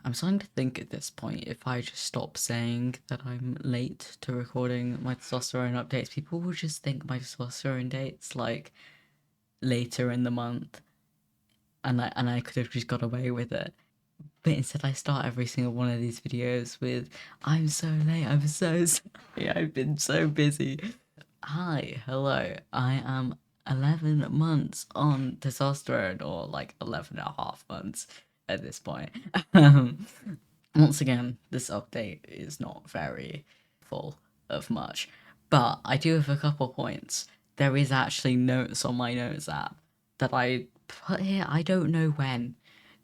I'm starting to think at this point, if I just stop saying that I'm late to recording my testosterone updates, people will just think my testosterone date's like later in the month, and I could have just got away with it. But instead, I start every single one of these videos with, "I'm so late, I'm so sorry, I've been so busy." Hi, hello, I am 11 months on testosterone, or like 11 and a half months at this point. Um, Once again, this update is not very full of much, but I do have a couple points. There is actually notes on my notes app that I put here, I don't know when.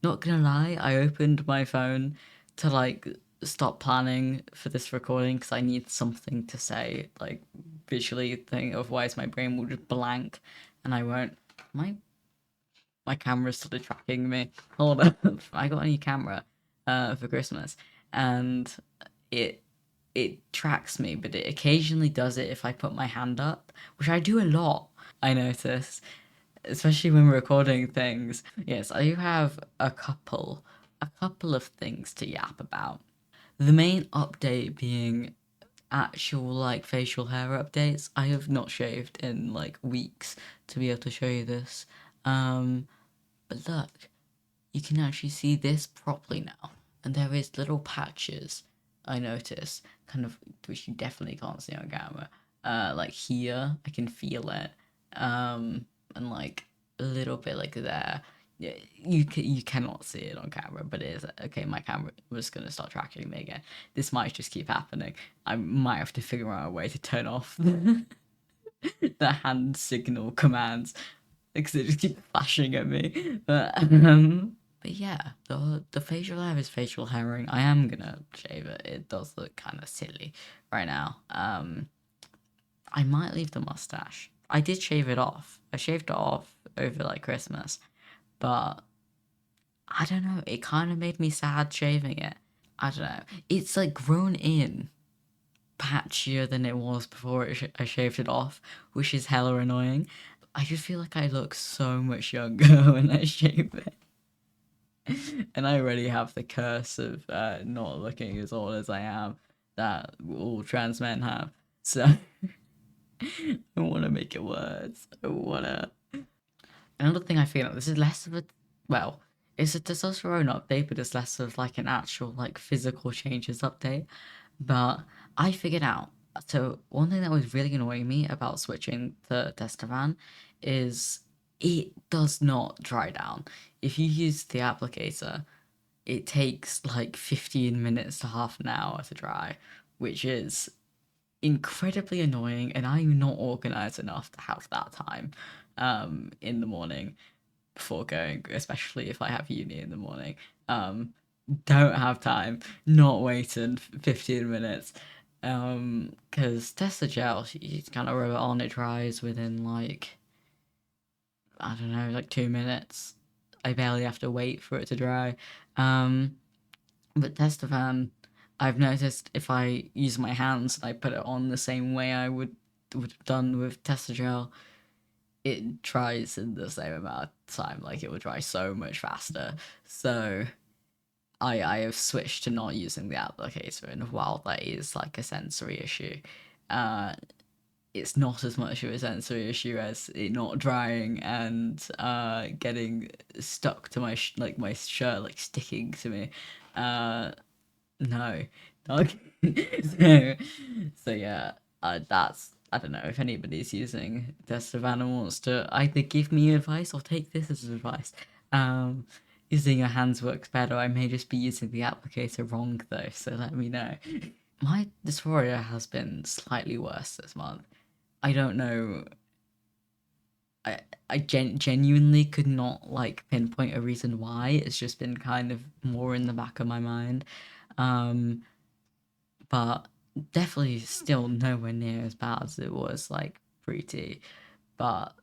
Not gonna lie, I opened my phone to like stop planning for this recording because I need something to say, like visually thing, otherwise my brain will just blank and I won't. My camera's still tracking me. Hold up, I got a new camera for Christmas, and it it tracks me, but it occasionally does it if I put my hand up, which I do a lot. I notice, especially when we're recording things. Yes, I do have a couple of things to yap about. The main update being actual like facial hair updates. I have not shaved in like weeks to be able to show you this. But look, you can actually see this properly now. And there is little patches, I notice, kind of, which you definitely can't see on camera. Like here, I can feel it. And like a little bit like there. Yeah, you cannot see it on camera, but it is okay. My camera was gonna start tracking me again. This might just keep happening. I might have to figure out a way to turn off the hand signal commands because they just keep flashing at me. But yeah, the facial hair is facial hairing. I am gonna shave it. It does look kind of silly right now. I might leave the mustache. I did shave it off. I shaved it off over like Christmas, but I don't know. It kind of made me sad shaving it. I don't know. It's like grown in patchier than it was before I shaved it off, which is hella annoying. I just feel like I look so much younger when I shave it. And I already have the curse of not looking as old as I am that all trans men have. So I want to make it worse. I want to. Another thing I feel like this is less of a, well, it's a testosterone update, but it's less of like an actual like physical changes update. But I figured out. So one thing that was really annoying me about switching to Testovan is it does not dry down. If you use the applicator, it takes like 15 minutes to half an hour to dry, which is incredibly annoying, and I'm not organized enough to have that time in the morning before going, especially if I have uni in the morning. Don't have time, not waiting 15 minutes. Because Testa gel, you kind of rub it on, it dries within like, I don't know, like 2 minutes. I barely have to wait for it to dry. Um, but Testovan, I've noticed if I use my hands and I put it on the same way I would have done with Testagel, it dries in the same amount of time. Like it would dry so much faster. So I have switched to not using the applicator, and while that is like a sensory issue, uh, it's not as much of a sensory issue as it not drying and getting stuck to my like my shirt, like sticking to me. Uh, no, dog. so, so yeah, that's, I don't know if anybody's using Test of Animals to either give me advice or take this as advice. Um, Using your hands works better. I may just be using the applicator wrong though, so let me know. My dysphoria has been slightly worse this month. I don't know. I genuinely could not like pinpoint a reason why. It's just been kind of more in the back of my mind. Um, but definitely still nowhere near as bad as it was like pre-T. But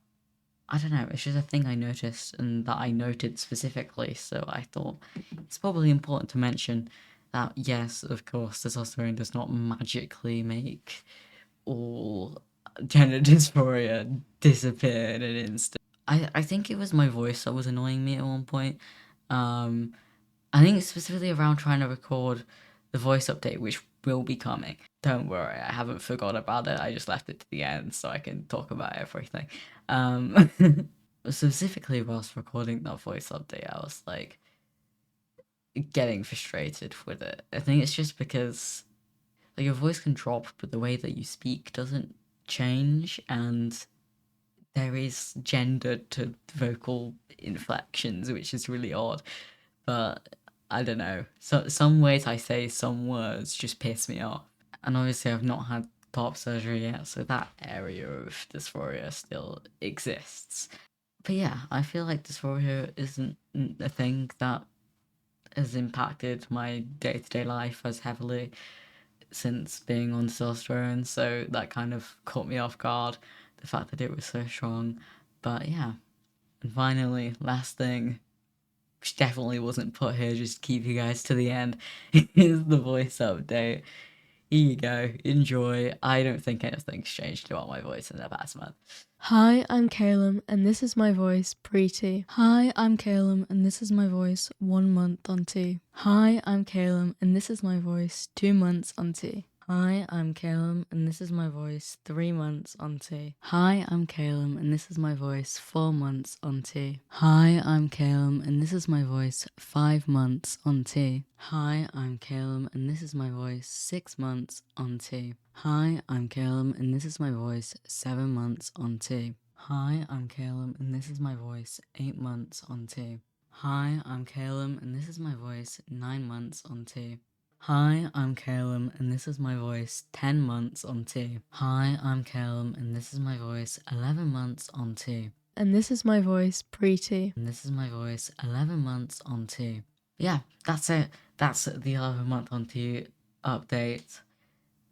I don't know, it's just a thing I noticed and that I noted specifically, so I thought it's probably important to mention that yes, of course, testosterone does not magically make all gender dysphoria disappear in an instant. I think it was my voice that was annoying me at one point. Um, I think specifically around trying to record the voice update, which will be coming. Don't worry, I haven't forgot about it. I just left it to the end so I can talk about everything. Um, specifically whilst recording that voice update, I was like getting frustrated with it. I think it's just because like your voice can drop, but the way that you speak doesn't change, and there is gender to vocal inflections, which is really odd. But I don't know. So some ways I say some words just piss me off. And obviously I've not had top surgery yet, so that area of dysphoria still exists. But yeah, I feel like dysphoria isn't a thing that has impacted my day-to-day life as heavily since being on testosterone, so that kind of caught me off guard, the fact that it was so strong. But yeah. And finally, last thing, which definitely wasn't put here just to keep you guys to the end, is the voice update. Here you go, enjoy. I don't think anything's changed about my voice in the past month. Hi, I'm Caleb, and this is my voice pre-T. Hi, I'm Caleb, and this is my voice 1 month on T. Hi, I'm Caleb, and this is my voice 2 months on T. Hi, I'm Caleb, and this is my voice 3 months on T. Hi, I'm Caleb, and this is my voice 4 months on T. Hi, I'm Caleb, and this is my voice 5 months on T. Hi, I'm Caleb, and this is my voice 6 months on T. Hi, I'm Caleb, and this is my voice 7 months on T. Hi, I'm Caleb, and this is my voice 8 months on T. Hi, I'm Caleb, and this is my voice 9 months on T. Hi, I'm Caleb, and this is my voice 10 months on T. Hi, I'm Caleb, and this is my voice 11 months on T. And this is my voice pre-T. And this is my voice 11 months on T. Yeah, that's it. That's the 11 month on T update.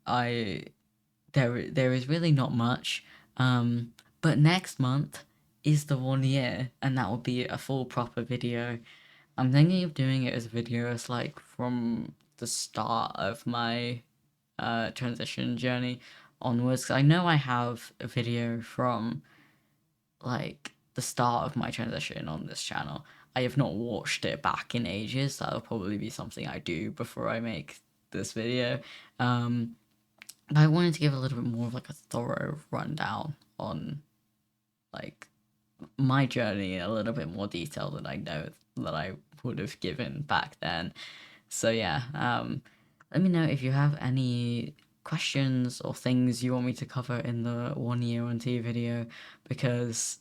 There is really not much. But next month is the 1 year, and that will be a full proper video. I'm thinking of doing it as videos like from the start of my transition journey onwards. 'Cause I know I have a video from like the start of my transition on this channel. I have not watched it back in ages. That'll probably be something I do before I make this video. But I wanted to give a little bit more of like a thorough rundown on like my journey in a little bit more detail than I know that I would have given back then. So yeah, let me know if you have any questions or things you want me to cover in the 1 year on T video, because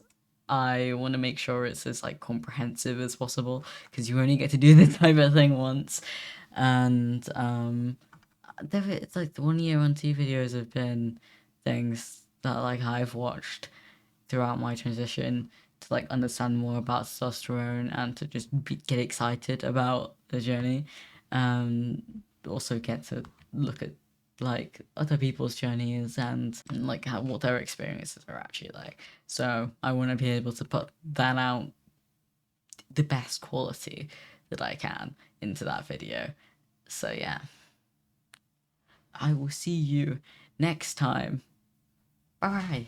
I want to make sure it's as like comprehensive as possible, because you only get to do this type of thing once. And it's like the 1 year on T videos have been things that like I've watched throughout my transition to like understand more about testosterone and to just get excited about the journey. Also get to look at like other people's journeys and like what their experiences are actually like. So I want to be able to put that out the best quality that I can into that video. So yeah, I will see you next time. Bye.